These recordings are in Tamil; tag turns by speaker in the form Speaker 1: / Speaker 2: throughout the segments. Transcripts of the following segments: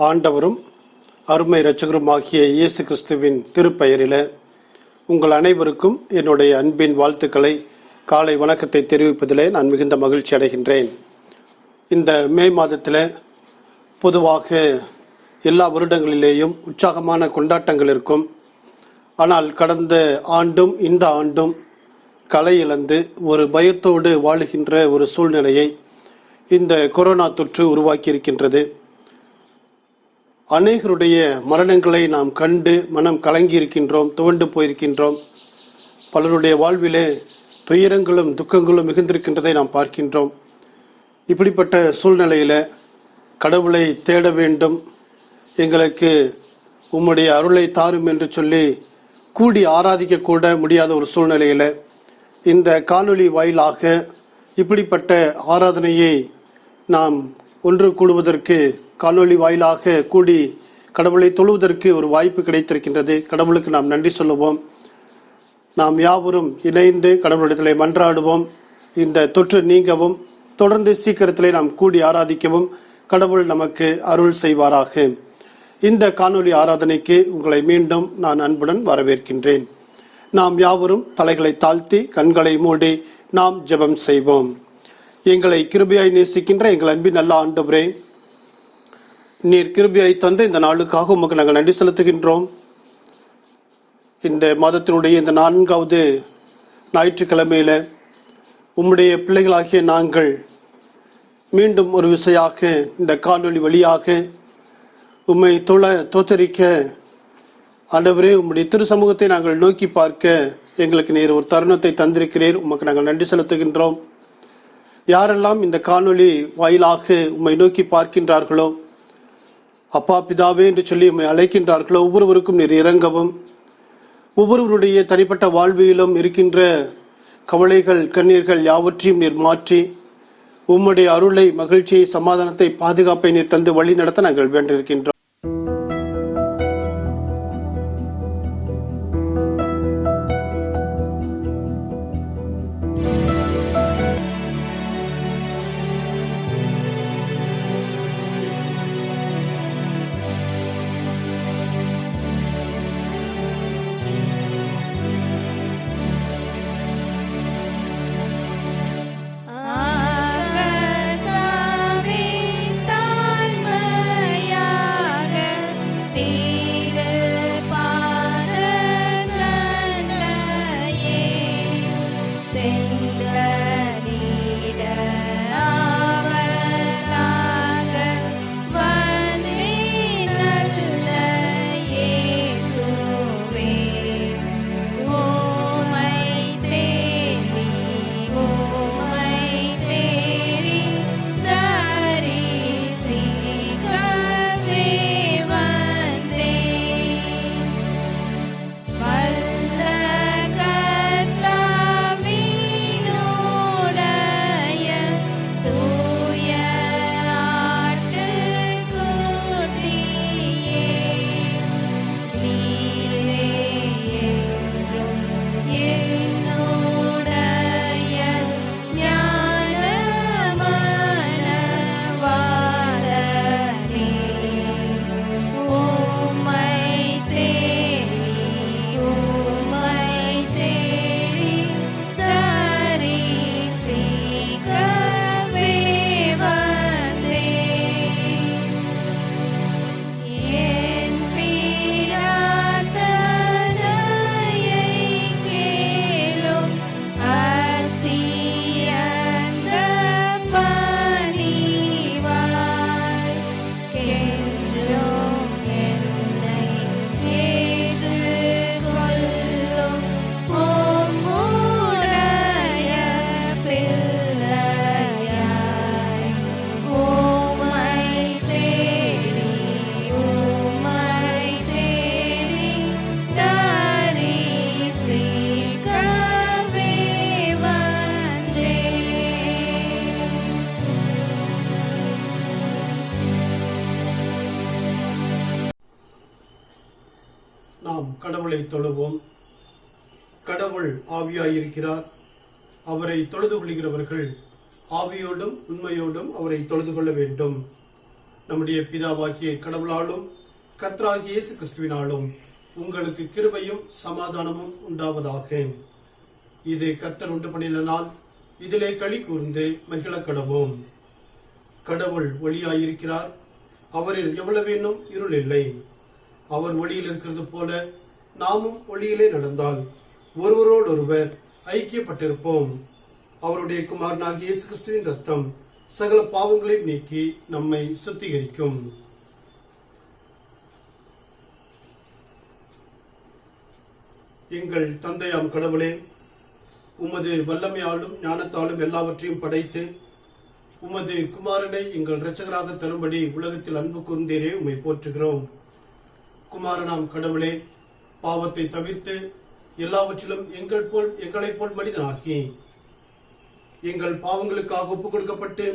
Speaker 1: ஆண்டவரும் அருமை இரட்சகரும் ஆகிய இயேசு கிறிஸ்துவின் திருப்பெயரில் உங்கள் அனைவருக்கும் என்னுடைய அன்பின் வாழ்த்துக்களை, காலை வணக்கத்தை தெரிவிப்பதிலே நான் மிகுந்த மகிழ்ச்சி அடைகின்றேன். இந்த மே மாதத்தில் பொதுவாக எல்லா வருடங்களிலேயும் உற்சாகமான கொண்டாட்டங்கள் இருக்கும். ஆனால் கடந்த ஆண்டும் இந்த ஆண்டும் கலை இழந்து ஒரு பயத்தோடு வாழுகின்ற ஒரு சூழ்நிலையை இந்த கொரோனா தொற்று உருவாக்கியிருக்கின்றது. அநேகருடைய மரணங்களை நாம் கண்டு மனம் கலங்கி இருக்கின்றோம், துவண்டு போயிருக்கின்றோம். பலருடைய வாழ்விலே துயரங்களும் துக்கங்களும் மிகுந்திருக்கின்றதை நாம் பார்க்கின்றோம். இப்படிப்பட்ட சூழ்நிலையில் கடவுளை தேட வேண்டும், எங்களுக்கு உம்முடைய அருளை தாரும் என்று சொல்லி கூடி ஆராதிக்க கூட முடியாத ஒரு சூழ்நிலையில் இந்த காணொளி வாயிலாக இப்படிப்பட்ட ஆராதனையை நாம் ஒன்று கூடுவதற்கு, காணொளி வாயிலாக கூடி கடவுளை தொழுவதற்கு ஒரு வாய்ப்பு கிடைத்திருக்கின்றது. கடவுளுக்கு நாம் நன்றி சொல்லுவோம். நாம் யாவரும் இணைந்து கடவுளிடத்திலே மன்றாடுவோம். இந்த தொற்று நீங்கவும் தொடர்ந்து சீக்கிரத்திலே நாம் கூடி ஆராதிக்கவும் கடவுள் நமக்கு அருள் செய்வாராக. இந்த காணொளி ஆராதனைக்கு உங்களை மீண்டும் நான் அன்புடன் வரவேற்கின்றேன். நாம் யாவரும் தலைகளை தாழ்த்தி கண்களை மூடி நாம் ஜெபம் செய்வோம். எங்களை கிருபையாய் நேசிக்கின்ற எங்கள் அன்பின் நல்ல ஆண்டவரே, நீர் கிருபையாய் தந்த இந்த நாளுக்காக உமக்கு நாங்கள் நன்றி செலுத்துகின்றோம். இந்த மாதத்தினுடைய இந்த 4வது ஞாயிற்றுக்கிழமையில் உம்முடைய பிள்ளைகளாகிய நாங்கள் மீண்டும் ஒரு விசையாக இந்த காணொளி வழியாக உம்மை தோத்தரிக்க ஆண்டவரே, உம்முடைய திரு சமூகத்தை நாங்கள் நோக்கி பார்க்க எங்களுக்கு நீர் ஒரு தருணத்தை தந்திருக்கிறீர். உமக்கு நாங்கள் நன்றி செலுத்துகின்றோம். யாரெல்லாம் இந்த காணொளி வாயிலாக உம்மை நோக்கி பார்க்கின்றார்களோ, அப்பா பிதாவே என்று சொல்லி உம்மை அழைக்கின்றார்களோ, ஒவ்வொருவருக்கும் நீர் இறங்கவும், ஒவ்வொருவருடைய தனிப்பட்ட வாழ்விலும் இருக்கின்ற கவலைகள் கண்ணீர்கள் யாவற்றையும் நீர் மாற்றி உம்முடைய அருளை, மகிழ்ச்சியை, சமாதானத்தை, பாதுகாப்பை நீர் தந்து வழி நடத்த நாங்கள் வேண்டியிருக்கின்றோம். நாம் கடவுளை தொழுவோம். கடவுள் ஆவியாயிருக்கிறார். அவரை தொழுது கொள்கிறவர்கள் ஆவியோடும் உண்மையோடும் அவரை தொழுது கொள்ள வேண்டும். நம்முடைய பிதாவாகிய கடவுளாலும் கர்த்தராகிய இயேசு கிறிஸ்துவினாலும் உங்களுக்கு கிருபையும் சமாதானமும் உண்டாவதாக. இது கர்த்தர் உண்டு பண்ணின நாள், இதிலே களி கூர்ந்து மகிழ கடவோம். கடவுள் ஒளியாயிருக்கிறார், அவரில் எவ்வளவேனும் இருள் இல்லை. அவர் ஒளியில் இருக்கிறது போல நாமும் ஒளியிலே நடந்தால் ஒருவரோடொருவர் ஐக்கியப்பட்டிருப்போம். அவருடைய குமாரனாகிய இயேசு கிறிஸ்துவின் ரத்தம் சகல பாவங்களையும் நீக்கி நம்மை சுத்திகரிக்கும். எங்கள் தந்தையாம் கடவுளே, உமது வல்லமையாலும் ஞானத்தாலும் எல்லாவற்றையும் படைத்து உமது குமாரனை எங்கள் இரட்சகராக தரும்படி உலகத்தில் அன்பு கூர்ந்தீரே, உம்மை போற்றுகிறோம். குமாரனாம் கடவுளே, பாவத்தை தவிர்த்து எல்லாவற்றிலும் எங்களைப் போல் மனிதனாகி எங்கள் பாவங்களுக்காக ஒப்புக் கொடுக்கப்பட்டு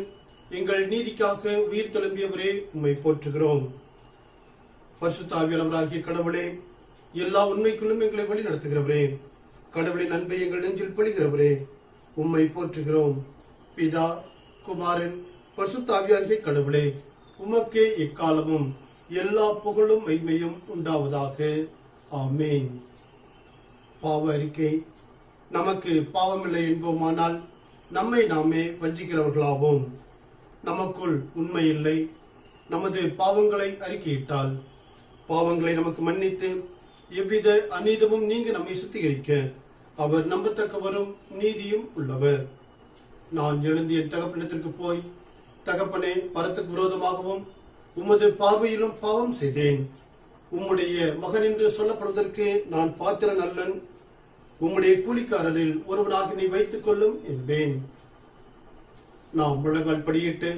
Speaker 1: எங்கள் நீதிக்காக உயிர் தெழும்பியவரே, உம்மை போற்றுகிறோம். பரிசுத்த ஆவியானவராகிய கடவுளே, எல்லா உண்மைக்குள்ளும் எங்களை வழி நடத்துகிறவரே, கடவுளின் அன்பை எங்கள் நெஞ்சில் பொழிகிறவரே, உம்மை போற்றுகிறோம். பிதா, குமாரன், பரிசுத்த ஆவியாகிய கடவுளே, உமக்கே எக்காலமும் எல்லா புகழும் மைமையும் உண்டாவதாக. ஆமேன். பாவ அறிக்கை. நமக்கு பாவமில்லை என்போமானால் நம்மை நாமே வஞ்சிக்கிறவர்களாவோம். நமக்குள் உண்மை இல்லை. நமது பாவங்களை அறிக்கையிட்டால் பாவங்களை நமக்கு மன்னித்து எவ்வித அநீதமும் நீங்க நம்மை சுத்திகரிக்க அவர் நம்பத்தக்கவரும் நீதியும் உள்ளவர். நான் எழுந்து என் தகப்பனிடத்திற்கு போய், தகப்பனே, பரத்துக்கு விரோதமாகவும் உமது பார்வையிலும் பாவம் செய்தேன். உம்முடைய மகன் என்று சொல்லப்படுவதற்கு நான் பாத்திரன் அல்லன். உம்முடைய கூலிக்காரரில் ஒருவனாக நீ வைத்துக் கொள்ளும் என்பேன். நாம் முழங்கால் படியிட்டு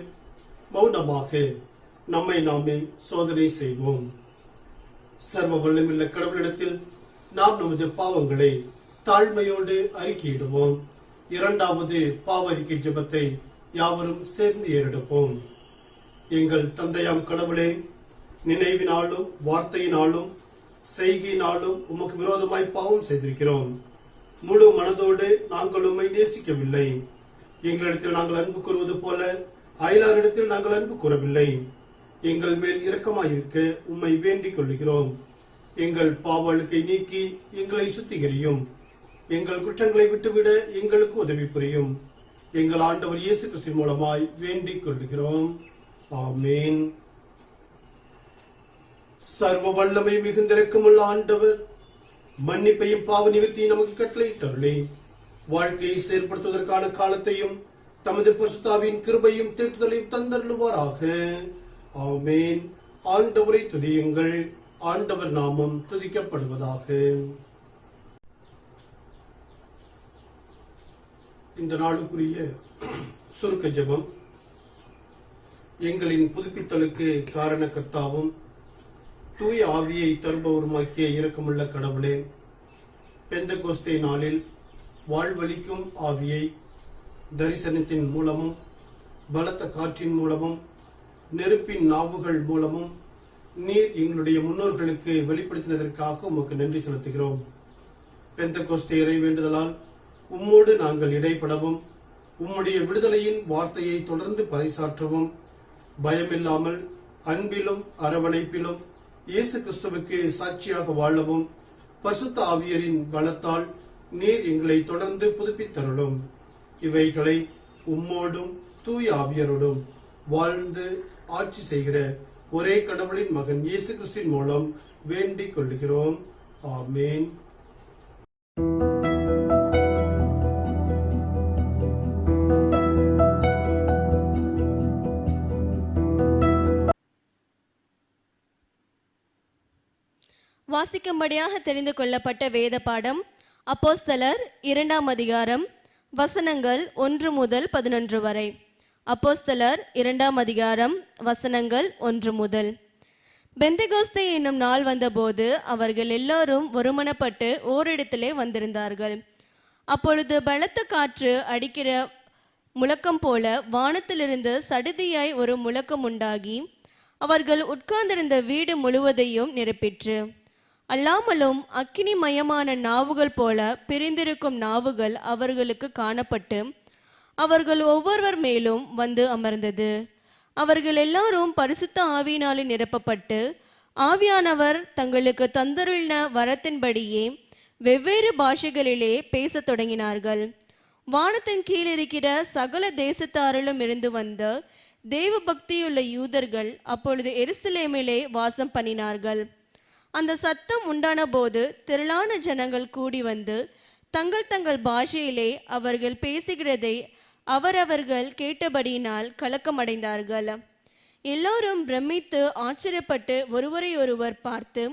Speaker 1: மௌனமாக நம்மை நாமே சோதனை செய்வோம். சர்வ வல்லமுள்ள கடவுளிடத்தில் நாம் நமது பாவங்களை தாழ்மையோடு அறிக்கையிடுவோம். இரண்டாவது பாவ அறிக்கை ஜெபத்தை யாவரும் சேர்ந்து ஏறெடுப்போம். எங்கள் தந்தையாம் கடவுளே, நினைவினாலும் வார்த்தையினாலும் செய்கையினாலும் உமக்கு விரோதமாய் பாவம் செய்திருக்கிறோம். முழு மனதோடு நாங்கள் உம்மை நேசிக்கவில்லை. எங்களிடத்தில் நாங்கள் அன்பு கூறுவது போல அயலாரிடத்தில் நாங்கள் அன்பு கூறவில்லை. எங்கள் மேல் இரக்கமாயிருக்க உம்மை வேண்டிக் கொள்கிறோம். எங்கள் பாவ அழுக்கை நீக்கி எங்களை சுத்திகரியும். எங்கள் குற்றங்களை விட்டுவிட எங்களுக்கு உதவி புரியும். எங்கள் ஆண்டவர் இயேசு கிறிஸ்து மூலமாய் வேண்டிக் கொள்கிறோம். ஆமேன். சர்வ வல்லமை மிகுந்த இரக்கமுள்ள ஆண்டவர் மன்னிப்பையும் பாவ நிவர்த்தியும் நமக்கு கட்டளையிட்டருளே, வாழ்க்கையை செயல்படுத்துவதற்கான காலத்தையும் தமது பரிசுத்தாவின் கிருபையும் தேற்றுதலையும் தந்தருளுவாராக. ஆமேன். ஆண்டவரை துதியுங்கள். ஆண்டவர் நாமம் துதிக்கப்படுவதாக. இந்த நாளுக்குரிய சுருக்க ஜெபம். எங்களின் புதுப்பித்தலுக்கு காரணகர்த்தாவும் தூய ஆவியை தருபவருமாக்கிய இரக்கமுள்ள கடவுளே, பெந்தகோஸ்தே நாளில் வாழ்வளிக்கும் ஆவியை தரிசனத்தின் மூலமும் பலத்த காற்றின் மூலமும் நெருப்பின் நாவுகள் மூலமும் நீர் எங்களுடைய முன்னோர்களுக்கு வெளிப்படுத்தினதற்காக உமக்கு நன்றி செலுத்துகிறோம். பெந்தகோஸ்தே இறை வேண்டுதலால் உம்மோடு நாங்கள் இடைப்படவும் உம்முடைய விடுதலையின் வார்த்தையை தொடர்ந்து பறைசாற்றவும் பயமில்லாமல் அன்பிலும் அரவணைப்பிலும் இயேசு கிறிஸ்துவுக்கு சாட்சியாக வாழவும் பரிசுத்த ஆவியரின் பலத்தால் நீர் எங்களை தொடர்ந்து புதுப்பித்தருளும். இவைகளை உம்மோடும் தூய ஆவியரோடும் வாழ்ந்து ஆட்சி செய்கிற ஒரே கடவுளின் மகன் இயேசு கிறிஸ்துவின் மூலம் வேண்டிக் கொள்கிறோம். ஆமேன்.
Speaker 2: வாசிக்கும்படியாக தெரிந்து கொள்ளப்பட்ட வேத பாடம் அப்போஸ்தலர் 2ஆம் அதிகாரம் வசனங்கள் 1 முதல் 11 வரை. அப்போஸ்தலர் 2ஆம் அதிகாரம் வசனங்கள் 1 முதல். பெந்தெகோஸ்தே என்னும் நாள் வந்தபோது அவர்கள் எல்லாரும் ஒருமனப்பட்டு ஓரிடத்திலே வந்திருந்தார்கள். அப்பொழுது பலத்த காற்று அடிக்கிற முழக்கம் போல வானத்திலிருந்து சடுதியாய் ஒரு முழக்கம் உண்டாகி அவர்கள் உட்கார்ந்திருந்த வீடு முழுவதையும் நிரப்பிற்று. அல்லாமலும் அக்கினிமயமான நாவுகள் போல பிரிந்திருக்கும் நாவுகள் அவர்களுக்கு காணப்பட்டு அவர்கள் ஒவ்வொருவர் மேலும் வந்து அமர்ந்தது. அவர்கள் எல்லாரும் பரிசுத்த ஆவியினாலே நிரப்பப்பட்டு ஆவியானவர் தங்களுக்கு தந்தருளின வரத்தின்படியே வெவ்வேறு பாஷைகளிலே பேசத் தொடங்கினார்கள். வானத்தின் கீழ் இருக்கிற சகல தேசத்தாரிலும் இருந்து வந்த தேவ பக்தியுள்ள யூதர்கள் அப்பொழுது எருசலேமிலே வாசம் பண்ணினார்கள். அந்த சத்தம் உண்டான போது திரளான ஜனங்கள் கூடி வந்து தங்கள் தங்கள் பாஷையிலே அவர்கள் பேசுகிறதை அவரவர்கள் கேட்டபடியினால் கலக்கமடைந்தார்கள். எல்லோரும் பிரமித்து ஆச்சரியப்பட்டு ஒருவரை ஒருவர் பார்த்து,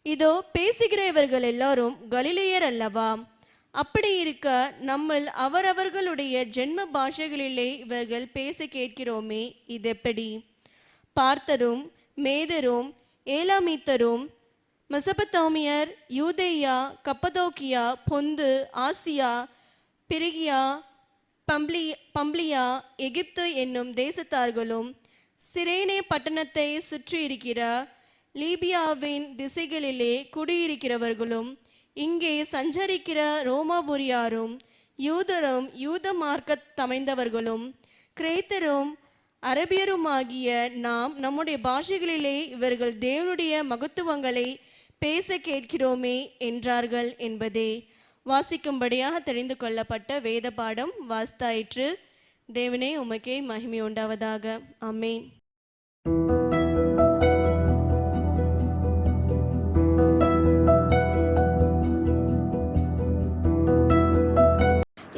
Speaker 2: இதோ பேசுகிற இவர்கள் எல்லாரும் கலிலேயர் அல்லவா? அப்படி இருக்க நம்மில் அவரவர்களுடைய ஜென்ம பாஷைகளிலே இவர்கள் பேச கேட்கிறோமே, இதெப்படி? பார்த்தரும் மேதரும் ஏலாமீத்தரும் மெசபத்தோமியர் யூதேயா கப்பதோக்கியா பொந்து ஆசியா பிரிகியா பம்ப்ளியா எகிப்து என்னும் தேசத்தார்களும் சிரேனே பட்டணத்தை சுற்றியிருக்கிற லீபியாவின் திசைகளிலே குடியிருக்கிறவர்களும் இங்கே சஞ்சரிக்கிற ரோமாபுரியாரும் யூதரும் யூத மார்க்கத்தமைந்தவர்களும் கிரேத்தரும் அரபியருமாகிய நாம் நம்முடைய பாஷைகளிலே இவர்கள் தேவனுடைய மகத்துவங்களை பேச கேட்கிறோமே என்றார்கள் என்பதே. வாசிக்கும்படியாக தெரிந்து கொள்ளப்பட்ட வேத பாடம் வாஸ்தாயிற்று. தேவனே உமக்கே மகிமை உண்டாவதாக. ஆமென்.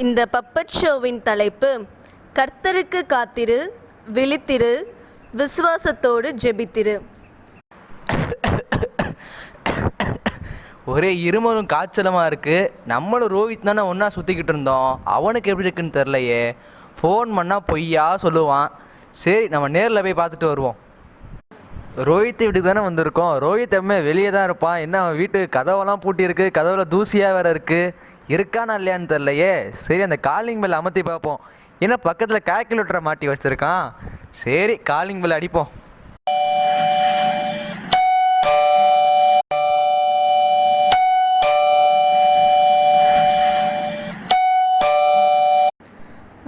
Speaker 2: இந்த பப்பட் ஷோவின் தலைப்பு கர்த்தருக்கு காத்திரு, விழித்திரு, விசுவாசத்தோடு ஜெபித்திரு.
Speaker 3: ஒரே இருமலும் காய்ச்சலமாக இருக்குது. நம்மளும் ரோஹித் தானே ஒன்றா சுற்றிக்கிட்டு இருந்தோம். அவனுக்கு எப்படி இருக்குன்னு தெரிலையே. ஃபோன் பண்ணால் பொய்யா சொல்லுவான். சரி, நம்ம நேரில் போய் பார்த்துட்டு வருவோம். ரோஹித் வீட்டுக்கு தானே வந்திருக்கோம். ரோஹித் எப்பவுமே வெளியே தான் இருப்பான். என்ன அவன் வீட்டு கதவெல்லாம் பூட்டியிருக்கு, கதவில் தூசியாக வேறு இருக்குது. இருக்கானா இல்லையான்னு தெரிலையே. சரி, அந்த காலிங் பெல் அமர்த்தி பார்ப்போம். ஏன்னா பக்கத்தில் கால்குலேட்டரை மாட்டி வச்சுருக்கான். சரி, காலிங் பெல் அடிப்போம்.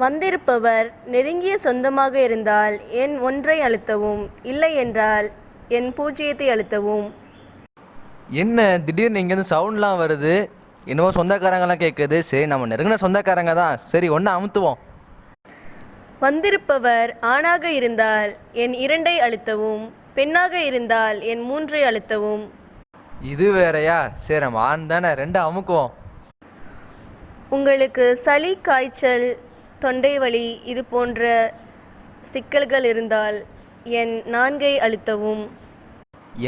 Speaker 2: வந்திருப்பவர் நெருங்கிய சொந்தமாக இருந்தால் எண் 1 அழுத்தவும், இல்லை என்றால் எண் 0 அழுத்தவும்.
Speaker 3: என்ன திடீர்னு இங்கேருந்து சவுண்ட்லாம் வருது? என்னவோ சொந்தக்காரங்கெல்லாம் கேட்குது. சரி, நம்ம நெருங்கின சொந்தக்காரங்க தான். சரி, ஒன்று அமுத்துவோம்.
Speaker 2: வந்திருப்பவர் ஆணாக இருந்தால் எண் 2 அழுத்தவும், பெண்ணாக இருந்தால் எண் 3 அழுத்தவும்.
Speaker 3: இது வேறையா? சரி, நம்ம ஆண் தானே, 2 அமுக்குவோம்.
Speaker 2: உங்களுக்கு சளி, காய்ச்சல், தொண்டை வலி இது போன்ற சிக்கல்கள் இருந்தால் எண் 4 அழுத்தவும்.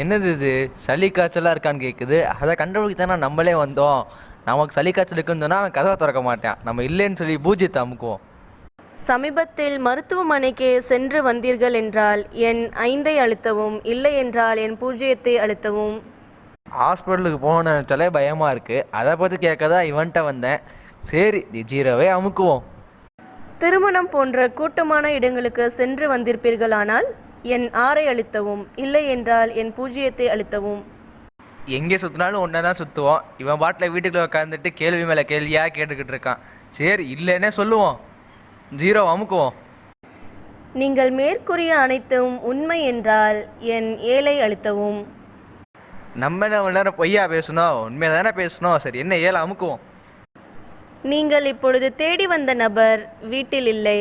Speaker 3: என்னது இது? சளி காய்ச்சலாக இருக்கான்னு கேட்குது. அதை கண்டுபிடித்தானே நம்மளே வந்தோம். நமக்கு சளி காய்ச்சல் இருக்குன்னு சொன்னால் அவன் கதவை திறக்க மாட்டான். நம்ம இல்லைன்னு சொல்லி 0 அமுக்குவோம்.
Speaker 2: சமீபத்தில் மருத்துவமனைக்கு சென்று வந்தீர்கள் என்றால் எண் 5 அழுத்தவும், இல்லை என்றால் எண் 0 அழுத்தவும்.
Speaker 3: ஹாஸ்பிட்டலுக்கு போனதாலே பயமாக இருக்குது. அதை பற்றி கேட்க தான் இவன்ட்ட வந்தேன். சரி, 0 அமுக்குவோம்.
Speaker 2: திருமணம் போன்ற கூட்டமான இடங்களுக்கு சென்று வந்திருப்பீர்களானால் எண் 6 அழுத்தவும், இல்லை என்றால் எண் 0 அழுத்தவும்.
Speaker 3: எங்கே சுற்றினாலும் ஒன்றா தான் சுற்றுவோம். இவன் பாட்டில் வீட்டுக்குள்ளே உட்காந்துட்டு கேள்வி மேலே கேள்வியாக கேட்டுக்கிட்டு இருக்கான். சரி, இல்லைன்னே சொல்லுவோம். 0 அமுக்குவோம்.
Speaker 2: நீங்கள் மேற்கூறிய அனைத்தும் உண்மை என்றால் எண் 7 அழுத்தவும்.
Speaker 3: நம்ம என்ன இவ்வளோ நேரம் பொய்யா பேசணும்? உண்மையாக தானே பேசணும். சரி, என்ன 7 அமுக்குவோம்.
Speaker 2: நீங்கள் இப்பொழுது தேடி வந்த நபர் வீட்டில் இல்லை.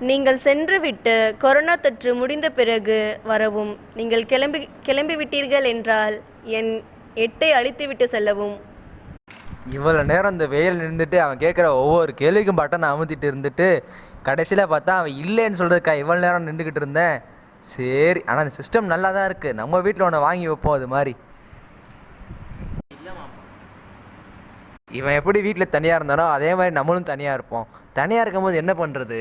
Speaker 2: நீங்கள் சென்றுவிட்டு கொரோனா தொற்று முடிந்த பிறகு வரவும். நீங்கள் கிளம்பிவிட்டீர்கள் என்றால் எண் 8 அழித்துவிட்டு செல்லவும்.
Speaker 3: இவ்வளோ நேரம் இந்த வெயில் இருந்துட்டு அவன் கேட்குற ஒவ்வொரு கேள்விக்கும் பட்டனை அமுத்திட்டு இருந்துட்டு கடைசியில் பார்த்தா அவன் இல்லைன்னு சொல்கிறதுக்கா இவ்வளோ நேரம் நின்றுக்கிட்டு இருந்தேன். சரி, ஆனால் அந்த சிஸ்டம் நல்லா தான் இருக்குது. நம்ம வீட்டில் ஒன்று வாங்கி வைப்போம். அது மாதிரி இவன் எப்படி வீட்டில் தனியாக இருந்தானோ அதே மாதிரி நம்மளும் தனியாக இருப்போம். தனியாக இருக்கும்போது என்ன பண்ணுறது?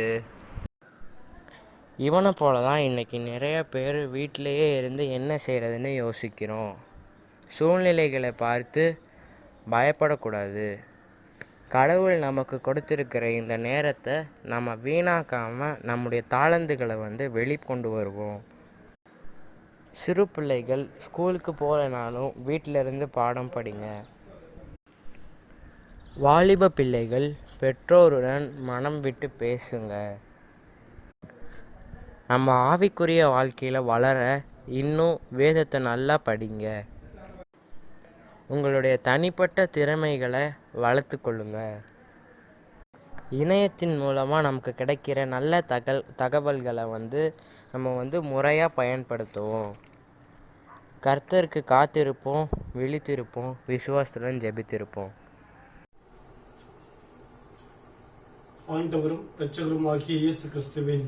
Speaker 4: இவனை போல தான் இன்றைக்கி நிறைய பேர் வீட்டிலையே இருந்து என்ன செய்கிறதுன்னு யோசிக்கிறோம். சூழ்நிலைகளை பார்த்து பயப்படக்கூடாது. கடவுள் நமக்கு கொடுத்துருக்கிற இந்த நேரத்தை நம்ம வீணாக்காமல் நம்முடைய தாளந்துகளை வெளிக்கொண்டு வருவோம். சிறு பிள்ளைகள் ஸ்கூலுக்கு போகலனாலும் வீட்டிலிருந்து பாடம் படிங்க. வாலிப பிள்ளைகள் பெற்றோருடன் மனம் விட்டு பேசுங்க. நம்ம ஆவிக்குரிய வாழ்க்கையில் வளர இன்னும் வேதத்தை நல்லா படிங்க. உங்களுடைய தனிப்பட்ட திறமைகளை வளர்த்து கொள்ளுங்க. இணையத்தின் மூலமாக நமக்கு கிடைக்கிற நல்ல தகவல்களை நம்ம முறையாக பயன்படுத்துவோம். கர்த்தருக்கு காத்திருப்போம், விழித்திருப்போம், விசுவாசத்துடன் ஜெபித்திருப்போம்.
Speaker 1: ஆண்டவரும் இரட்சகருமாகிய இயேசு கிறிஸ்துவின்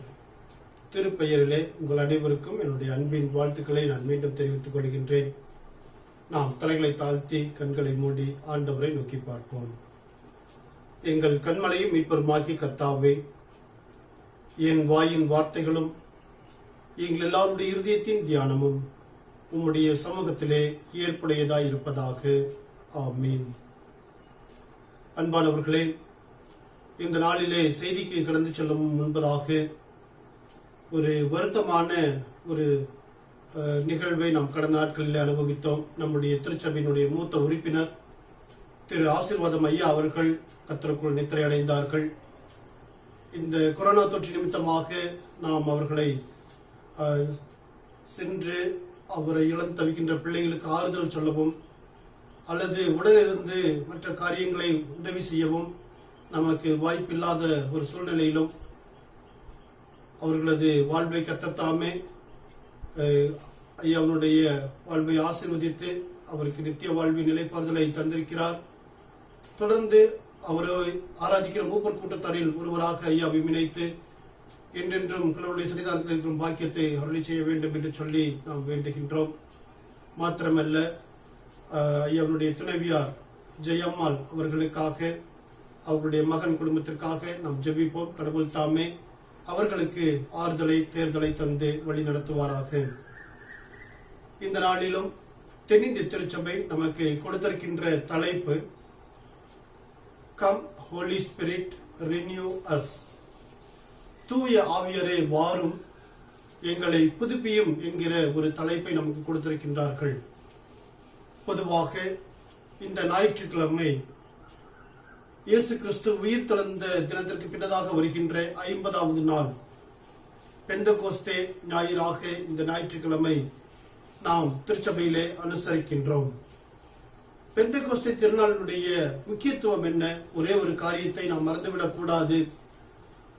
Speaker 1: திருப்பெயரிலே உங்கள் அனைவருக்கும் என்னுடைய அன்பின் வாழ்த்துக்களை நான் மீண்டும் தெரிவித்துக் கொள்கின்றேன். நாம் தலைகளை தாழ்த்தி கண்களை மூடி ஆண்டவரை நோக்கி பார்ப்போம். எங்கள் கண்மலையும் மீட்பருமாகிய கர்த்தாவே, என் வாயின் வார்த்தைகளும் எங்கள் எல்லாருடைய இருதயத்தின் தியானமும் உம்முடைய சமூகத்திலே ஏற்புடையதாய் இருப்பதாக. ஆமீன். அன்பானவர்களே, இந்த நாளிலே செய்திக்கு கடந்து செல்லும் முன்பதாக ஒரு வருத்தமான ஒரு நிகழ்வை நாம் கடந்த நாட்களில் அனுபவித்தோம். நம்முடைய திருச்சபையினுடைய மூத்த உறுப்பினர் திரு ஆசீர்வாதம் ஐயா அவர்கள் கர்த்தருக்குள் நித்திரை அடைந்தார்கள். இந்த கொரோனா தொற்று நிமித்தமாக நாம் அவர்களை சென்று அவரை இழந்தவிக்கின்ற பிள்ளைகளுக்கு ஆறுதல் சொல்லவும் அல்லது உடனிருந்து மற்ற காரியங்களை உதவி செய்யவும் நமக்கு வாய்ப்பில்லாத ஒரு சூழ்நிலையிலும் அவர்களது வாழ்வை கர்த்தத்தாமே ஐயாவுடைய வாழ்வை ஆசீர்வதித்து அவருக்கு நித்திய வாழ்வின் நிலைப்பாடுதலை தந்திருக்கிறார். தொடர்ந்து அவரை ஆராதிக்கிற மூப்பர் கூட்டத்தாரில் ஒருவராக ஐயாவை இணைத்து என்றென்றும் கடவுளுடைய சன்னிதானத்தில் இருக்கும் பாக்கியத்தை அருளி செய்ய வேண்டும் என்று சொல்லி நாம் வேண்டுகின்றோம். மாத்திரமல்ல, ஐயாவுடைய துணைவியார் ஜெயம்மாள் அவர்களுக்காக, அவர்களுடைய மகன் குடும்பத்திற்காக நாம் ஜெபிப்போம். கடவுள் தாமே அவர்களுக்கு ஆறுதலை தேர்தலை தந்து வழி நடத்துவாராக. இந்த நாளிலும் தென்னிந்திய திருச்சபை நமக்கு கொடுத்திருக்கின்ற தலைப்பு come Holy Spirit renew us, தூய ஆவியரே வாரும் எங்களை புதுப்பியும் என்கிற ஒரு தலைப்பை நமக்கு கொடுத்திருக்கின்றார்கள். பொதுவாக இந்த ஞாயிற்றுக்கிழமை இயேசு கிறிஸ்து உயிர் தெழுந்த தினத்திற்கு பின்னதாக வருகின்ற 50வது நாள் பெந்தகோஸ்தே ஞாயிறாக இந்த ஞாயிற்றுக்கிழமை நாம் திருச்சபையிலே அனுசரிக்கின்றோம். பெந்தகோஸ்தே திருநாளினுடைய முக்கியத்துவம் என்ன? ஒரே ஒரு காரியத்தை நாம் மறந்துவிடக் கூடாது.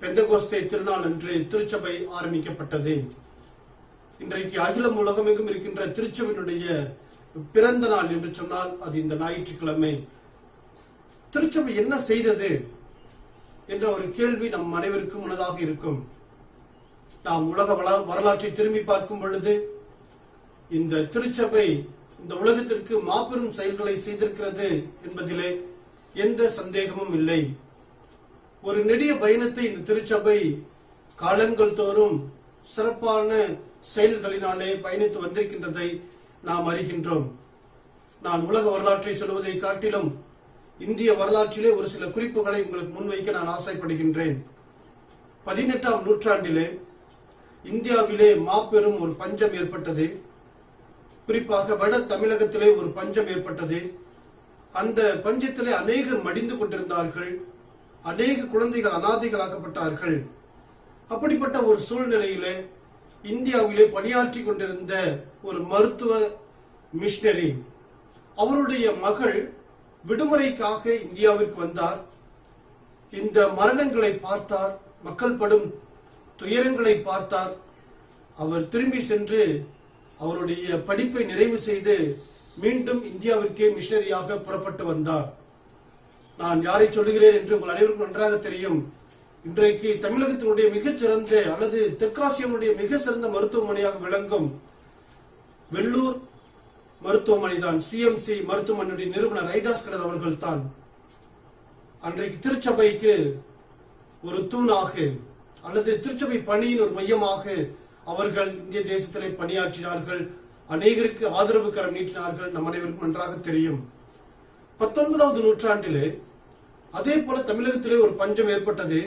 Speaker 1: பெந்தகோஸ்தே திருநாள் அன்று திருச்சபை ஆரம்பிக்கப்பட்டது. இன்றைக்கு அகிலம் உலகமெங்கும் இருக்கின்ற திருச்சபையினுடைய பிறந்த நாள் என்று சொன்னால் அது இந்த ஞாயிற்றுக்கிழமை. திருச்சபை என்ன செய்தது என்ற ஒரு கேள்வி நம் அனைவருக்கும் முன்னதாக இருக்கும். நாம் உலக வரலாற்றை திரும்பி பார்க்கும் பொழுது இந்த திருச்சபை இந்த உலகத்திற்கு மாபெரும் செயல்களை செய்திருக்கிறது என்பதிலே எந்த சந்தேகமும் இல்லை. ஒரு நெடிய பயணத்தை இந்த திருச்சபை காலங்கள் தோறும் சிறப்பான செயல்களினாலே பயணித்து வந்திருக்கின்றதை நாம் அறிகின்றோம். நான் உலக வரலாற்றை சொல்வதை காட்டிலும் இந்திய வரலாற்றிலே ஒரு சில குறிப்புகளை உங்களுக்கு முன்வைக்க நான் ஆசைப்படுகின்றேன். 18ஆம் நூற்றாண்டிலே இந்தியாவிலே மாபெரும் ஒரு பஞ்சம் ஏற்பட்டது. குறிப்பாக வட தமிழகத்திலே ஒரு பஞ்சம் ஏற்பட்டது. அந்த பஞ்சத்திலே அநேகர் மடிந்து கொண்டிருந்தார்கள். அநேக குழந்தைகள் அனாதைகளாக்கப்பட்டார்கள். அப்படிப்பட்ட ஒரு சூழ்நிலையிலே இந்தியாவிலே பணியாற்றி கொண்டிருந்த ஒரு மருத்துவ மிஷனரி, அவருடைய மகள் விடுமுறைக்காக இந்தியாவிற்கு வந்தார். இந்த மரணங்களை பார்த்தார், மக்கள் படும் துயரங்களை பார்த்தார். அவர் திரும்பி சென்று அவருடைய படிப்பை நிறைவு செய்து மீண்டும் இந்தியாவிற்கே மிஷனரியாக புறப்பட்டு வந்தார். நான் யாரை சொல்லுகிறேன் என்று உங்கள் அனைவருக்கும் நன்றாக தெரியும். இன்றைக்கு தமிழகத்தினுடைய மிகச்சிறந்த அல்லது தெற்காசியனுடைய மிக சிறந்த மருத்துவமனையாக விளங்கும் வெள்ளூர் மருத்துவமனை தான், சிஎம்சி மருத்துவமனையுடைய நிறுவனர் ஐடாஸ்கர் அவர்கள் தான் அன்றைக்கு திருச்சபைக்கு ஒரு தூணாக அல்லது திருச்சபை பணியின் ஒரு மையமாக அவர்கள் இந்திய தேசத்திலே பணியாற்றினார்கள். அநேகருக்கு ஆதரவு கரம் நீட்டினார்கள். நம் அனைவருக்கும் நன்றாக தெரியும். 19வது நூற்றாண்டிலே அதே போல தமிழகத்திலே ஒரு பஞ்சம் ஏற்பட்டது.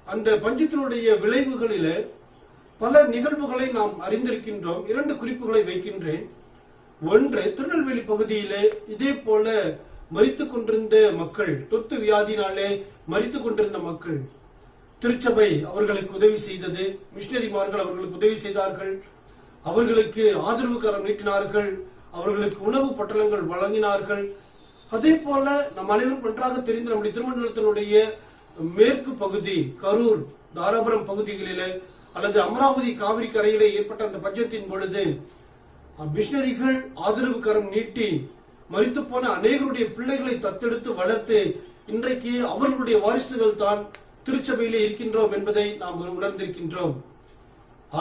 Speaker 1: அந்த பஞ்சத்தினுடைய விளைவுகளிலே பல நிகழ்வுகளை நாம் அறிந்திருக்கின்றோம். 2 குறிப்புகளை வைக்கின்றேன். ஒன்று, திருநெல்வேலி பகுதியிலே இதே போல மரித்துக் கொண்டிருந்த மக்கள், தொத்து வியாதினாலே மரித்துக் கொண்டிருந்த மக்கள், திருச்சபை அவர்களுக்கு உதவி செய்தது. மிஷனரிமார்கள் அவர்களுக்கு உதவி செய்தார்கள். அவர்களுக்கு ஆதரவு கரம் நீட்டினார்கள். அவர்களுக்கு உணவு பொட்டலங்கள் வழங்கினார்கள். அதே போல நம் அனைவரும் நன்றாக தெரிந்த நம்முடைய திருமண்டலத்தினுடைய மேற்கு பகுதி, கரூர், தாராபுரம் பகுதிகளிலே அல்லது அமராவதி காவிரி கரையிலே ஏற்பட்ட அந்த பஞ்சத்தின் பொழுது மிஷனரிகள் ஆதரவு கரம் நீட்டி மரித்து போன அநேகருடைய பிள்ளைகளை தத்தெடுத்து வளர்த்து இன்றைக்கு அவர்களுடைய வாரிசுகள் தான் திருச்சபையிலே இருக்கின்றோம் என்பதை நாம் உணர்ந்திருக்கின்றோம்.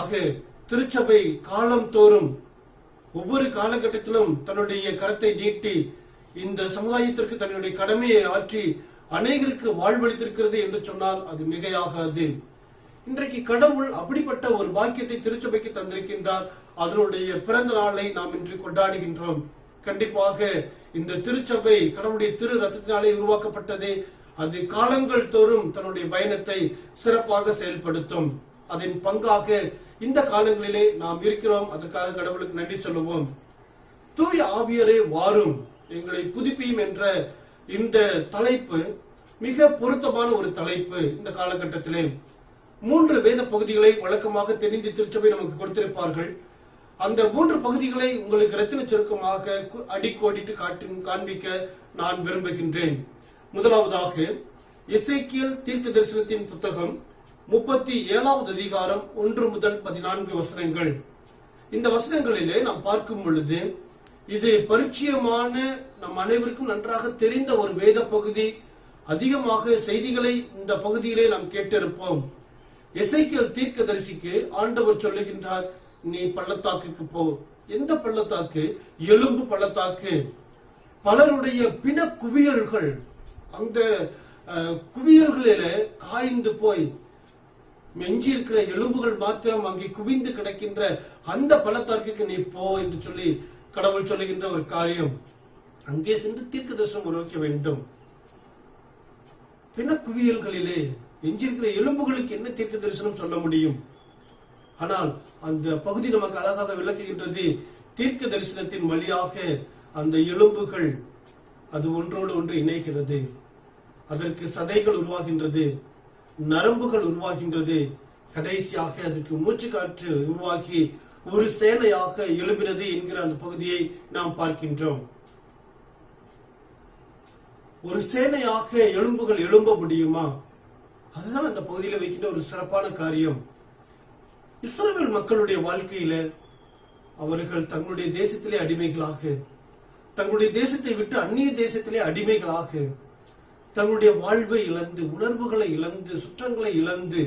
Speaker 1: ஆக திருச்சபை காலம் தோறும் ஒவ்வொரு காலகட்டத்திலும் தன்னுடைய கரத்தை நீட்டி இந்த சமுதாயத்திற்கு தன்னுடைய கடமையை ஆற்றி அநேகருக்கு வாழ்வளித்திருக்கிறது என்று சொன்னால் அது மிகையாகாது. இன்றைக்கு கடவுள் அப்படிப்பட்ட ஒரு பாக்கியத்தை திருச்சபைக்கு தந்திருக்கின்றார். அதனுடைய பிறந்த நாளை நாம் இன்று கொண்டாடுகின்றோம். கண்டிப்பாக இந்த திருச்சபை கடவுளுடைய திரு ரத்தத்தினாலே உருவாக்கப்பட்டது. அது காலங்கள் தோறும் தன்னுடைய பயணத்தை சிறப்பாக செயல்படுத்தும். அதன் பங்காக இந்த காலங்களிலே நாம் இருக்கிறோம். அதற்காக கடவுளுக்கு நன்றி சொல்லுவோம். தூய ஆவியரே வாரும் எங்களை புதுப்பியும் என்ற இந்த தலைப்பு மிக பொருத்தமான ஒரு தலைப்பு. இந்த காலகட்டத்திலே 3 வேத பகுதிகளை வழக்கமாக தென்னிந்திய திருச்சபை நமக்கு கொடுத்திருப்பார்கள். அந்த 3 பகுதிகளை உங்களுக்கு ரத்தின சுருக்கமாக அடிக்கோடிட்டு காண்பிக்க நான் விரும்புகின்றேன். முதலாவதாக எசேக்கியேல் தீர்க்க தரிசனத்தின் புத்தகம் 37வது அதிகாரம் 1 முதல் 14 வசனங்கள். இந்த வசனங்களிலே நாம் பார்க்கும் பொழுது இது பரிச்சயமான நம் அனைவருக்கும் நன்றாக தெரிந்த ஒரு வேத பகுதி. அதிகமாக செய்திகளை இந்த பகுதியிலே நாம் கேட்டிருப்போம். எசேக்கியேல் தீர்க்கதரிசிக்கு ஆண்டவர் சொல்லுகின்றார், நீ பள்ளத்தாக்குக்கு போ. எந்த பள்ளத்தாக்கு? எலும்பு பள்ளத்தாக்கு. பலருடைய பிண குவியல்கள் அந்த குவியல்களில காய்ந்து போய் மெஞ்சி இருக்கிற எலும்புகள் மாத்திரம் அங்கே குவிந்து கிடக்கின்ற அந்த பள்ளத்தாக்குக்கு நீ போ என்று சொல்லி கடவுள் சொல்லுகின்ற ஒரு காரியம். அங்கே சென்று தீர்க்க தரிசனம் உருவாக்க வேண்டும். பிண குவியல்களிலே எஞ்சிருக்கிற எலும்புகளுக்கு என்ன தீர்க்க தரிசனம் சொல்ல முடியும்? ஆனால் அந்த பகுதி நமக்கு அழகாக விளக்குகின்றது. தீர்க்க தரிசனத்தின் வழியாக அந்த எலும்புகள் அது ஒன்றோடு ஒன்று இணைகிறது. அதற்கு சதைகள் உருவாகின்றது, நரம்புகள் உருவாகின்றது. கடைசியாக அதற்கு மூச்சு காற்று உருவாகி ஒரு சேனையாக எழும்பினது என்கிற அந்த பகுதியை நாம் பார்க்கின்றோம். ஒரு சேனையாக எலும்புகள் எழும்ப முடியுமா? அதுதான் அந்த பகுதியில் வைக்கின்ற ஒரு சிறப்பான காரியம். இஸ்ரவேல் மக்களுடைய வாழ்க்கையில அவர்கள் தங்களுடைய தேசத்திலே அடிமைகளாக, தங்களுடைய தேசத்தை விட்டு அந்நிய தேசத்திலே அடிமைகளாக தங்களுடைய வாழ்வை இழந்து, உணர்வுகளை இழந்து, சுற்றங்களை இழந்து,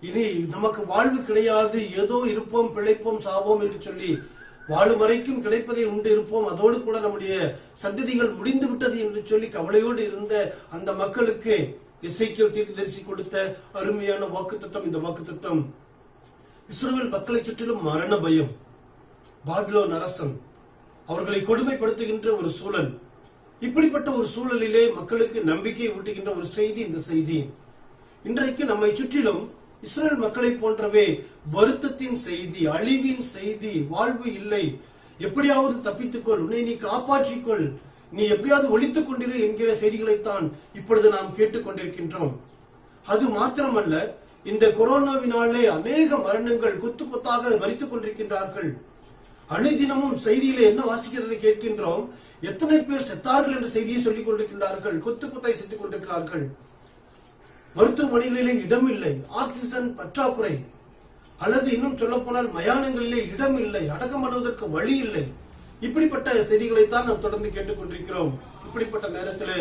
Speaker 1: இனி நமக்கு வாழ்வு கிடையாது, ஏதோ இருப்போம், பிழைப்போம், சாவோம் என்று சொல்லி வாழும் வரைக்கும் கிடைப்பதை உண்டு இருப்போம், அதோடு கூட நம்முடைய சந்ததிகள் முடிந்து விட்டது என்று சொல்லி கவலையோடு இருந்த அந்த மக்களுக்கு எசேக்கியேல் தீர்க்கதரிசி கொடுத்த அருமையான வாக்குத்தத்தம். இந்த வாக்குத்தத்தம் இஸ்ரவேல் மக்களை சுற்றிலும் மரண பயம், பாபிலோன் அரசன் அவர்களை கொடுமைப்படுத்துகின்ற ஒரு சூழல். இப்படிப்பட்ட ஒரு சூழலிலே மக்களுக்கு நம்பிக்கை ஊட்டுகின்ற ஒரு செய்தி இந்த செய்தி. இன்றைக்கு நம்மை சுற்றிலும் இஸ்ரேல் மக்களை போன்றவே வருத்தத்தின் செய்தி, அழிவின் செய்தி, வாழ்வு இல்லை, எப்படியாவது தப்பித்துக்கொள், உன்னை நீ காப்பாற்றிக்கொள், நீ எப்படியாவது ஒழித்துக் கொண்டிரு என்கிற செய்திகளைத்தான் இப்பொழுது நாம் கேட்டுக்கொண்டிருக்கின்றோம். அது மாத்திரமல்ல, இந்த கொரோனாவினாலே அநேக மரணங்கள் கொத்து கொத்தாக மரித்துக் கொண்டிருக்கின்றார்கள். அனுதினமும் செய்தியில என்ன வாசிக்கிறதை கேட்கின்றோம், எத்தனை பேர் செத்தார்கள் என்ற செய்தியை சொல்லிக் கொண்டிருக்கின்றார்கள். கொத்து கொத்தாய் செத்துக் கொண்டிருக்கிறார்கள். மருத்துவமனைகளிலே இடம் இல்லை, ஆக்சிஜன் பற்றாக்குறை, அல்லது இன்னும் சொல்ல போனால் மயானங்களிலே இடம் இல்லை, அடக்கம் பண்ணுவதற்கு வழி இல்லை. இப்படிப்பட்ட செய்திகளைத்தான் நாம் தொடர்ந்து கேட்டுக்கொண்டிருக்கிறோம். இப்படிப்பட்ட நேரத்தில்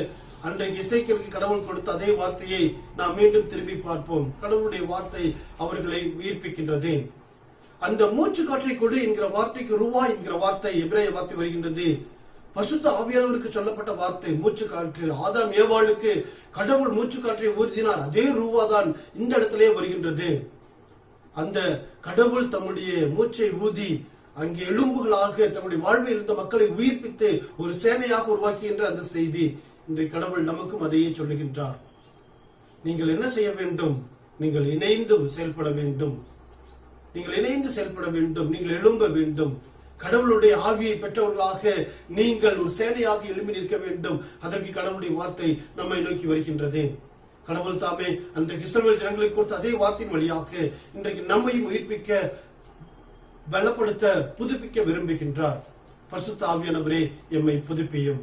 Speaker 1: அன்றைக்கு எசேக்கியேலுக்கு கடவுள் கொடுத்த அதே வார்த்தையை நாம் மீண்டும் திரும்பி பார்ப்போம். கடவுளுடைய வார்த்தை அவர்களை உயிர்ப்பிக்கின்றது. அந்த மூச்சு காற்றை கொடு என்கிற வார்த்தைக்கு ரூவா என்கிற வார்த்தை, எபிரேய வார்த்தை வருகின்றது. பரிசுத்த ஆவியானவருக்கு சொல்லப்பட்ட வார்த்தை மூச்சு காற்று. ஆதாம் ஏவாளுக்கு கடவுள் மூச்சு காற்றை ஊதினார், அதே ரூவா தான் இந்த இடத்திலே வருகின்றது. அந்த கடவுள் தம்முடைய மூச்சை ஊதி அங்கே எலும்புகளாக தம்முடைய வாழ்வில் இருந்த மக்களை உயிர்ப்பித்து ஒரு சேனையாக உருவாக்குகின்ற அந்த செய்தி இன்றைய கடவுள் நமக்கும் அதையே சொல்லுகின்றார். நீங்கள் என்ன செய்ய வேண்டும்? நீங்கள் இணைந்து செயல்பட வேண்டும். நீங்கள் இணைந்து செயல்பட வேண்டும். நீங்கள் எழும்ப வேண்டும். கடவுளுடைய ஆவியை பெற்றவர்களாக நீங்கள் ஒரு சேனையாக எழுப்பி நிற்க வேண்டும். அதற்கு கடவுளுடைய வார்த்தை நம்மை நோக்கி வருகின்றது. கடவுள் தாமே அன்றைக்கு இஸ்ரவேல் ஜனங்களுக்கு கொடுத்த அதே வார்த்தையின் வழியாக இன்றைக்கு நம்மையும் உயிர்ப்பிக்க, பலப்படுத்த, புதுப்பிக்க விரும்புகின்றார். பரிசுத்த ஆவியானவரே எம்மை புதுப்பியும்.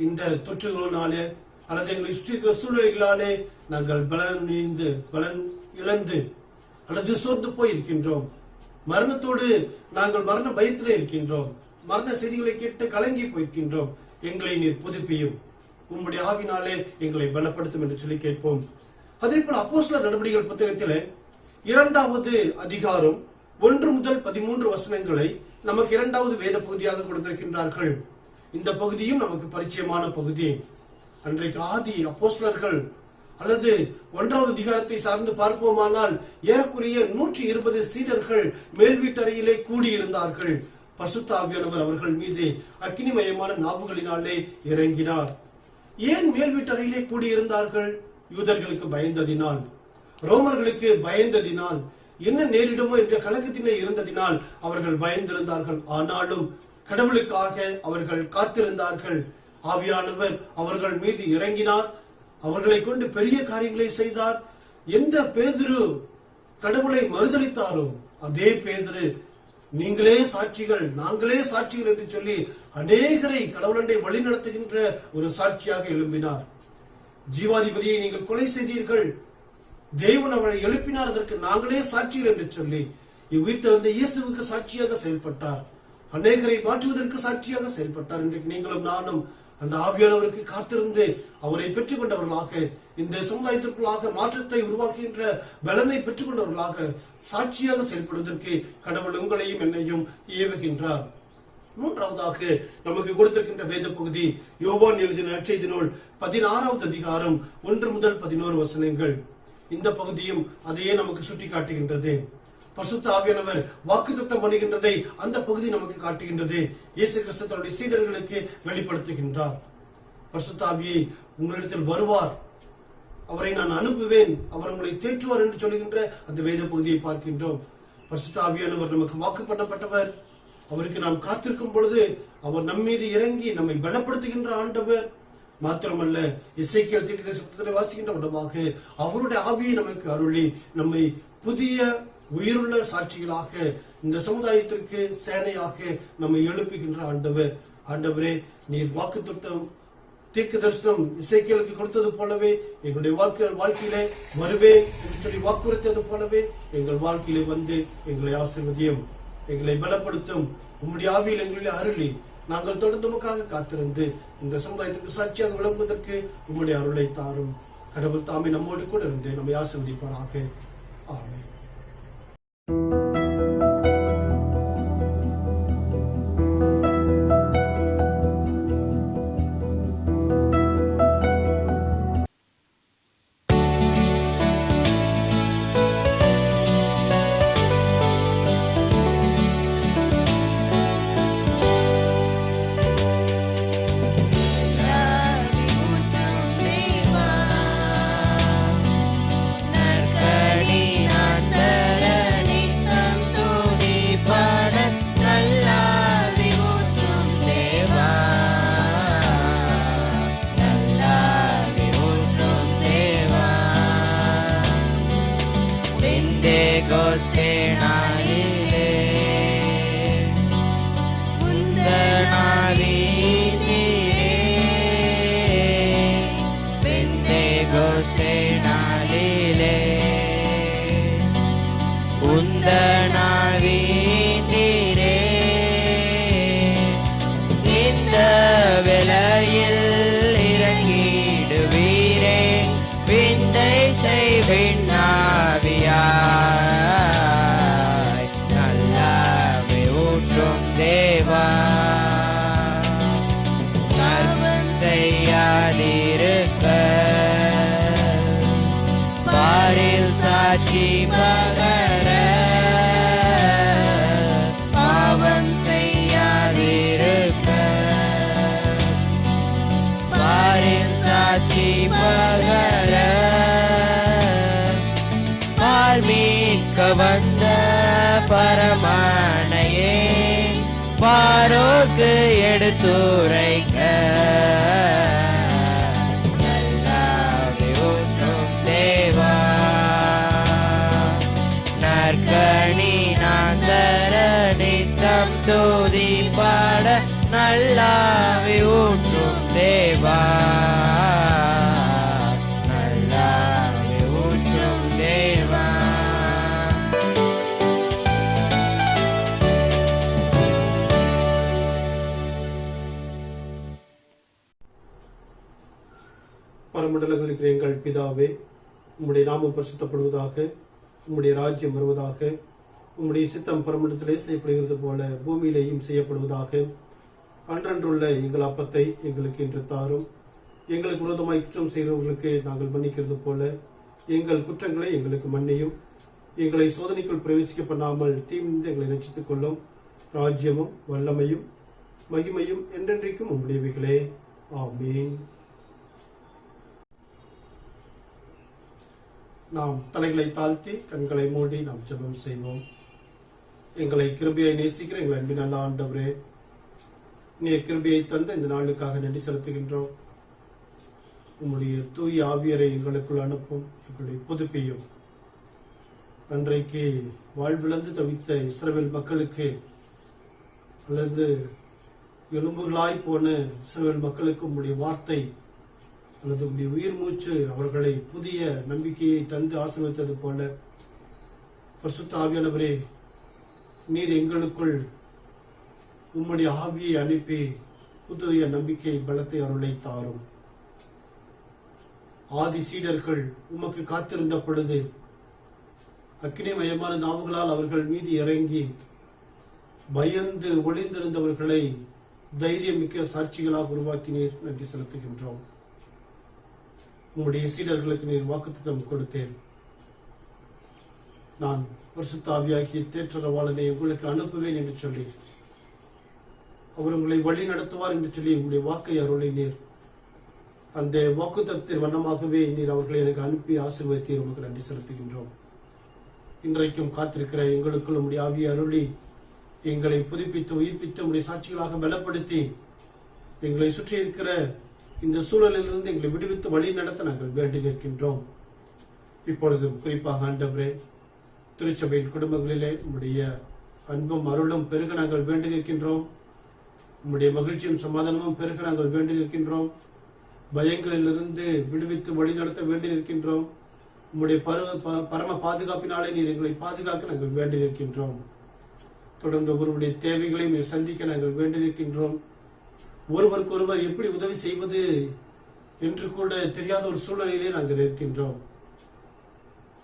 Speaker 1: இந்த தொற்றுகளினாலே அல்லது எங்களை சுற்றி இருக்கிற சூழ்நிலைகளாலே நாங்கள் பலன் இழந்து அல்லது சோர்ந்து போய் இருக்கின்றோம். மரணத்தோடு நாங்கள் மரண பயத்திலே இருக்கின்றோம். மரண செய்திகளை கேட்டு கலங்கி போயிருக்கின்றோம். எங்களை நீர் புதுப்பியும். உம்முடைய ஆவினாலே எங்களை பலப்படுத்தும் என்று சொல்லி கேட்போம். அதே போல அப்போஸ்தலர் நடவடிக்கைகள் புத்தகத்திலே 2வது அதிகாரம் 1 முதல் 13 வசனங்களை நமக்கு 2வது வேத பகுதியாக கொடுத்திருக்கின்றார்கள். இந்த பகுதியும் நமக்கு பரிச்சயமான பகுதி. அன்றைக்கு ஆதி அப்போஸ்தலர்கள் அல்லது 1வது அதிகாரத்தை சார்ந்து பார்ப்போமானால் ஏறக்குறைய 120 சீடர்கள் மேல் வீட்டறையிலே கூடியிருந்தார்கள். பரிசுத்த ஆவியானவர் அவர்கள் மீது அக்கினிமயமான நாவுகளினாலே இறங்கினார். ஏன் மேல் வீட்டறையிலே கூடியிருந்தார்கள்? யூதர்களுக்கு பயந்ததினால், ரோமர்களுக்கு பயந்ததினால், என்ன நேரிடுமோ என்ற கலக்கத்திலே இருந்ததினால் அவர்கள் பயந்திருந்தார்கள். ஆனாலும் கடவுளுக்காக அவர்கள் காத்திருந்தார்கள். ஆவியானவர் அவர்கள் மீது இறங்கினார். அவர்களை கொண்டு பெரிய காரியங்களை செய்தார். எந்த பேதுரு கடவுளை மறுதலித்தாரோ அதே பேதுரு நீங்களே சாட்சிகள், நாங்களே சாட்சிகள் என்று சொல்லி அநேகரை கடவுளண்டை வழி நடத்துகின்ற ஒரு சாட்சியாக எழும்பினார். ஜீவாதிபதியை நீங்கள் கொலை செய்தீர்கள், தேவன் அவரை எழுப்பினார், அதற்கு நாங்களே சாட்சிகள் என்று சொல்லி இவ்வித்திருந்த இயேசுவுக்கு சாட்சியாக செயல்பட்டார். அநேகரை மாற்றுவதற்கு சாட்சியாக செயல்பட்டார். இன்றைக்கு நீங்களும் நானும் அந்த ஆவியானவருக்கு காத்திருந்து அவரை பெற்றுக் கொண்டவர்களாக, இந்த சமுதாயத்திற்குள்ளாக மாற்றத்தை உருவாக்குகின்ற பலனை பெற்றுக் கொண்டவர்களாக சாட்சியாக செயல்படுவதற்கு கடவுள் உங்களையும் என்னையும் ஏவுகின்றார். 3வதாக நமக்கு கொடுத்திருக்கின்ற வேத பகுதி யோவான் எழுதின நற்செய்தி நூல் 16வது அதிகாரம் 1 முதல் 11 வசனங்கள். இந்த பகுதியும் அதையே நமக்கு சுட்டி காட்டுகின்றது. பரிசுத்த ஆவியானவர் வாக்குத்தத்தம் பண்ணுகின்றதை அந்த பகுதி நமக்கு காட்டுகின்றது. இயேசு கிறிஸ்து தன்னுடைய சீடர்களுக்கு வெளிப்படுத்துகின்றார். பரிசுத்த ஆவியை உங்களிடத்தில் வருவார், அவரை நான் அனுப்புவேன், அவர் உங்களை தேற்றுவார் என்று சொல்லுகின்ற அந்த வேத பகுதியை பார்க்கின்றோம். பரிசுத்த ஆவியானவர் நமக்கு வாக்கு பண்ணப்பட்டவர். அவருக்கு நாம் காத்திருக்கும் பொழுது அவர் நம்மீது இறங்கி நம்மை பலப்படுத்துகின்ற ஆண்டவர். மாத்திரமல்ல, எசேக்கியேல் தீர்க்கதரிசனத்திலே வாசிக்கின்ற விதமாக அவருடைய ஆவியை நமக்கு அருளி நம்மை புதிய உயிருள்ள சாட்சிகளாக, இந்த சமுதாயத்திற்கு சேனையாக நம்மை எழுப்புகின்ற ஆண்டவர். ஆண்டவரே, நீர் வாக்குத்தத்தம் தீர்க்க தரிசனம் எசேக்கியேலுக்கு கொடுத்தது போலவே எங்களுடைய வாழ்க்கையிலே வருவேன் என்று சொல்லி வாக்குறுத்தது போலவே எங்கள் வாழ்க்கையிலே வந்து எங்களை ஆசீர்வதியும், எங்களை பலப்படுத்தும். உம்முடைய ஆவியில் எங்களிலே அருளி நாங்கள் தொடர்ந்து உமக்காக காத்திருந்து இந்த சமுதாயத்துக்கு சாட்சியாக விளங்குவதற்கு உம்முடைய அருளை தாரும். கடவுள் தாமே நம்மோடு கூட இருந்து நம்மை ஆசீர்வதிப்பாராக. ஆமென்.
Speaker 5: சாட்சி பகர பாவம் செய்யாதிருக்க பாரில் சாட்சி பகர பார்மீட்க வந்த பரமானையே பாரோர்க்கு எடுத்துரைக்க நல்லாவே ஊற்றும் நற்கனி நான் தர நித்தம் தூதி பாட நல்லாவி ஊற்றும் தேவா, நல்லாவி ஊற்றும் தேவா.
Speaker 1: பரமண்டலங்களில் இருக்கிற எங்கள் பிதாவே, உம்முடைய நாமம் பரிசுத்தப்படுவதாக, உம்முடைய ராஜ்யம் வருவதாக, உம்முடைய சித்தம் பரமண்டலத்திலே செய்யப்படுகிறது போல பூமியிலேயும் செய்யப்படுவதாக. அன்றன்றுள்ள எங்கள் அப்பத்தை எங்களுக்கு இன்று தாரும். எங்களுக்கு விரோதமாய் குற்றம் செய்கிறவர்களுக்கு நாங்கள் மன்னிக்கிறது போல எங்கள் குற்றங்களை எங்களுக்கு மன்னியும். எங்களை சோதனைக்குள் பிரவேசிக்க பண்ணாமல் தீமிருந்து எங்களை ரட்சித்துக் கொள்ளும். ராஜ்யமும் வல்லமையும் மகிமையும் என்றென்றைக்கும் உம்முடையவைகளே. ஆமீன். நாம் தலைகளை தாழ்த்தி கண்களை மூடி நாம் ஜெபம் செய்வோம். எங்களை கிருபையை நேசிக்கிற எங்கள் அன்பின் நல்ல ஆண்டவரே, நீர் கிருபையை தந்த இந்த நாளுக்காக நன்றி செலுத்துகின்றோம். உம்முடைய தூய ஆவியரை எங்களுக்குள் அனுப்பும், எங்களுடைய புதுப்பியும். அன்றைக்கு வாழ்விழந்து தவித்த இஸ்ரவேல் மக்களுக்கு அல்லது எலும்புகளாய் போன இஸ்ரவேல் மக்களுக்கு உம்முடைய வார்த்தை அல்லது உடைய உயிர் மூச்சு அவர்களை புதிய நம்பிக்கையை தந்து ஆசீர்வதித்தது போல பரிசுத்த ஆவியானவரே, நீர் எங்களுக்குள் உம்முடைய ஆவியை அனுப்பி புதிய நம்பிக்கை பலத்தை அருளை தாரும். ஆதி சீடர்கள் உமக்கு காத்திருந்த பொழுது அக்கினிமயமான நாவுகளால் அவர்கள் மீது இறங்கி பயந்து ஒளிந்திருந்தவர்களை தைரியமிக்க சாட்சிகளாக உருவாக்கினீர். நன்றி செலுத்துகின்றோம். உம்முடைய சீடர்களுக்கு நீர் வாக்குத்தத்தம் கொடுத்தேன். நான் பரிசுத்த ஆவியாகிய தேற்றரவாளனை உங்களுக்கு அனுப்புவேன் என்று சொல்லி அவர் உங்களை வழி நடத்துவார் என்று சொல்லி உங்களுடைய வாக்கை அருளினீர். அந்த வாக்குத்தத்தின் வண்ணமாகவே நீர் அவர்களை எனக்கு அனுப்பி ஆசீர்வதித்தீர். உங்களுக்கு நன்றி செலுத்துகின்றோம். இன்றைக்கும் காத்திருக்கிற எங்களுக்குள் உம்முடைய ஆவியை அருளி எங்களை புதுப்பித்து உயிர்ப்பித்து உங்களுடைய சாட்சிகளாக பலப்படுத்தி எங்களை சுற்றி இருக்கிற இந்த சூழலிலிருந்து எங்களை விடுவித்து வழி நடத்த நாங்கள் வேண்டி நிற்கின்றோம். இப்பொழுதும் குறிப்பாக ஆண்டவரே, திருச்சபையின் குடும்பங்களிலே உம்முடைய அன்பும் அருளும் பெருக நாங்கள் வேண்டி நிற்கின்றோம். உம்முடைய மகிழ்ச்சியும் சமாதானமும் பெருக நாங்கள் வேண்டி நிற்கின்றோம். பயங்களிலிருந்து விடுவித்து வழி நடத்த வேண்டி நிற்கின்றோம். உம்முடைய பரம பாதுகாப்பினாலே நீர் எங்களை பாதுகாக்க நாங்கள் வேண்டி நிற்கின்றோம். தொடர்ந்து ஒருவருடைய தேவைகளை நீர் சந்திக்க நாங்கள் வேண்டி நிற்கின்றோம். ஒருவருக்கு ஒருவர் எப்படி உதவி செய்வது என்று கூட தெரியாத ஒரு சூழ்நிலையிலே நாங்கள் இருக்கின்றோம்.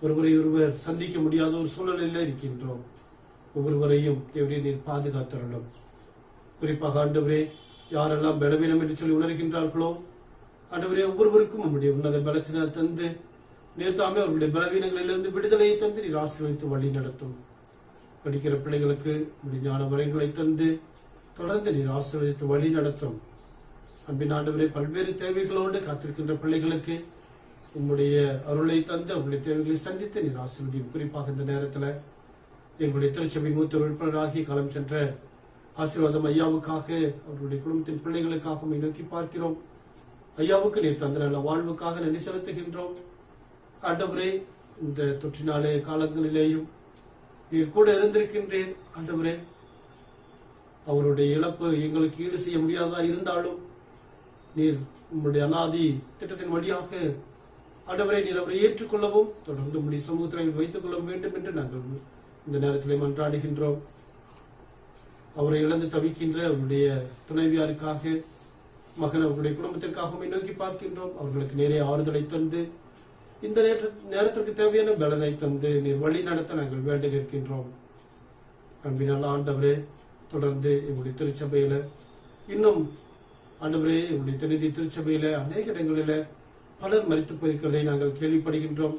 Speaker 1: ஒருவரை ஒருவர் சந்திக்க முடியாத ஒரு சூழ்நிலையில இருக்கின்றோம். ஒவ்வொருவரையும் தேவரே நீர் பாதுகாத்தருளும். குறிப்பாக ஆண்டவரே, யாரெல்லாம் பலவீனம் என்று சொல்லி உணர்கின்றார்களோ ஆண்டவரே, ஒவ்வொருவருக்கும் நம்முடைய உன்னத பலத்தினால் தந்து நீர் தாமே அவர்களுடைய பலவீனங்களிலிருந்து விடுதலையை தந்து நீர் ஆசீர்வதித்து வழி நடத்தும். படிக்கிற பிள்ளைகளுக்கு உங்களுடைய ஞான வரங்களை தந்து தொடர்ந்து நீர் ஆசீர்வதித்து வழி நடத்தும். அன்பின் ஆண்டவரே, பல்வேறு தேவைகளோடு காத்திருக்கின்ற பிள்ளைகளுக்கு உம்முடைய அருளை தந்து அவருடைய தேவைகளை சந்தித்து நீர் ஆசீர்வதியும். குறிப்பாக இந்த நேரத்தில் எங்களுடைய திருச்சபை மூத்த உறுப்பினராகி காலம் சென்ற ஆசீர்வாதம் ஐயாவுக்காக அவர்களுடைய குடும்பத்தின் பிள்ளைகளுக்காக நோக்கி பார்க்கிறோம். ஐயாவுக்கு நீர் தந்த நல்ல வாழ்வுக்காக நன்றி செலுத்துகின்றோம். ஆண்டவரே, இந்த தொற்றினாலே காலங்களிலேயும் நீர் கூட இருந்திருக்கின்றேன். ஆண்டவரே, அவருடைய இழப்பு எங்களுக்கு ஈடு செய்ய முடியாததா இருந்தாலும் நீர் உம்முடைய அநாதி திட்டத்தின் வழியாக ஆண்டவரை நீர் அவரை ஏற்றுக்கொள்ளவும் தொடர்ந்து உம்முடைய சமூகத்தில் வைத்துக் கொள்ள வேண்டும் என்று நாங்கள் இந்த நேரத்தில் மன்றாடுகின்றோம். அவரை இழந்து தவிக்கின்ற அவருடைய துணைவியாருக்காக, மகன் அவருடைய குடும்பத்திற்காக நோக்கி பார்க்கின்றோம். அவர்களுக்கு நிறைய ஆறுதலை தந்து இந்த நேரத்திற்கு தேவையான பலனை தந்து நீர் வழி நடத்த நாங்கள் வேண்டி நிற்கின்றோம். அன்பினால் ஆண்டவரே, தொடர்ந்து எங்களுடைய திருச்சபையில இன்னும் ஆண்டவரே, எங்களுடைய திருநீதி திருச்சபையில அநேக இடங்களில பலர் மரித்து போயிருக்கிறதை நாங்கள் கேள்விப்படுகின்றோம்.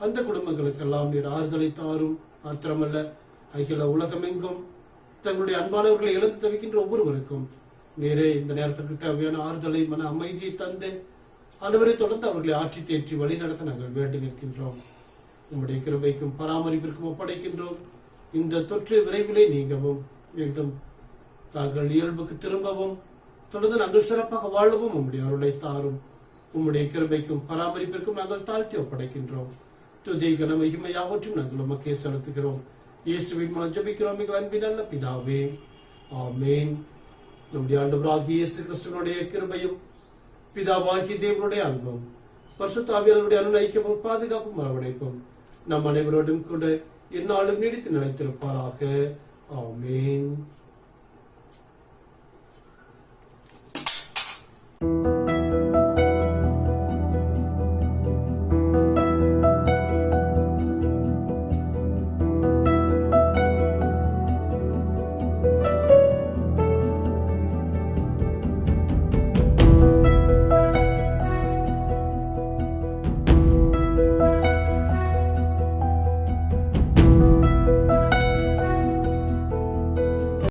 Speaker 1: அந்த குடும்பங்களுக்கெல்லாம் நீர் ஆறுதலை தாரும். மாத்திரமல்ல, அகில உலகமெங்கும் தங்களுடைய அன்பானவர்களை இழந்து தவிக்கின்ற ஒவ்வொருவருக்கும் நீரே இந்த நேரத்திற்கு தேவையான ஆறுதலை, மன அமைதியை தந்து ஆண்டவரை தொடர்ந்து அவர்களை ஆற்றி தேற்றி வழி நடத்த நாங்கள் வேண்டி நிற்கின்றோம். உங்களுடைய கிருபைக்கும் பராமரிப்பிற்கும் ஒப்படைக்கின்றோம். இந்த தொற்று விரைவிலே நீங்கவும் மீண்டும் தாங்கள் இயல்புக்கு திரும்பவும் தொடர்ந்து நாங்கள் சிறப்பாக வாழவும் உம்முடைய அருளை தாரும். உம்முடைய கிருபைக்கும் பராமரிப்பிற்கும் நாங்கள் தாழ்த்தி ஒப்படைக்கின்றோம். துதி கன மகிமையாவற்றும் நாங்கள் உமக்கே செலுத்துகிறோம். இயேசுவின் மூலம் ஜெபிக்கிறோம் எங்கள் அன்பின் நல்ல பிதாவே, ஆமென். நம்முடைய ஆண்டவராகிய இயேசு கிறிஸ்துவினுடைய கிருபையும் பிதாவாகிய தேவனுடைய அன்பும் பரிசுத்த ஆவியானவருடைய அனுநயிக்கவும் பாதுகாப்பும் அரவணைப்பும் நம் அனைவரோடும் கூட எந்நாளும் நீடித்து நிலைத்திருப்பாராக. ஆமென்.